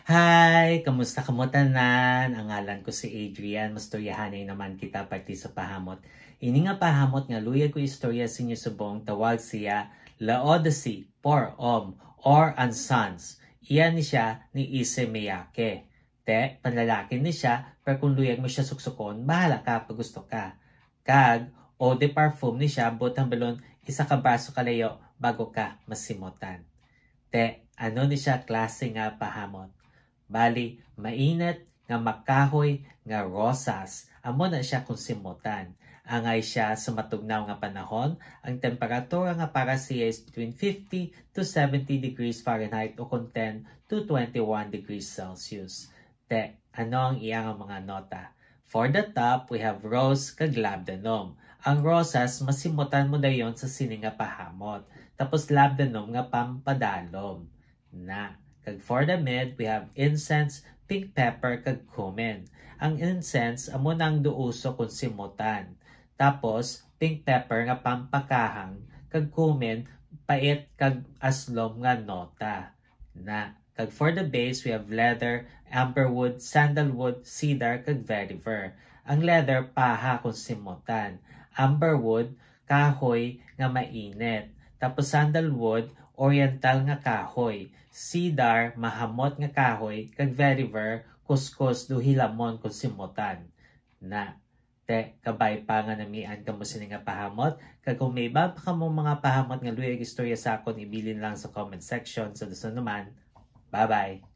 Hi! Kamusta kamo tanan? Ang ngalan ko si Adrian. Mastoryahanay naman kita pati sa pahamot. Ini nga pahamot nga luyag ko istorya sa inyo subong tawag siya Laodice por or An Sons. Iyan ni siya ni Ise Miyake. Panlalaki ni siya, pero kung luyag mo siya suksukon, bahala ka pag gusto ka. Kag, o de parfum ni siya, butang balon, isa ka braso kalayo bago ka masimutan. Ano ni siya klase nga pahamot? Bali, mainit nga makahoy nga rosas. Amo na siya kung simutan. Angay siya sa matugnaw nga panahon. Ang temperatura nga para siya is between 50 to 70 degrees Fahrenheit o kung 10 to 21 degrees Celsius. Ano ang iyang mga nota? For the top, we have rose kag labdanum. Ang rosas, masimutan mo na yon sa sining nga pahamot. Tapos labdanum nga pampadalom. Kag for the mid, we have incense, pink pepper, kag cumin. Ang incense, amo nang duuso kung simutan. Tapos, pink pepper nga pampakahang, kag cumin, pait kag aslom nga nota. Kag for the base, we have leather, amberwood, sandalwood, cedar, kag vetiver. Ang leather, paha kung simutan. Amberwood, kahoy nga mainit. Tapos sandalwood, oriental nga kahoy. Cedar, mahamot nga kahoy. Kag vetiver, kuskus do hilamon kung simutan. Kabay pa nga namian ka mo sini nga pahamot. Kag kung may iba pa ka mo mga pahamot nga luyag istorya sa akon, ibilin lang sa comment section. So, naman, bye-bye!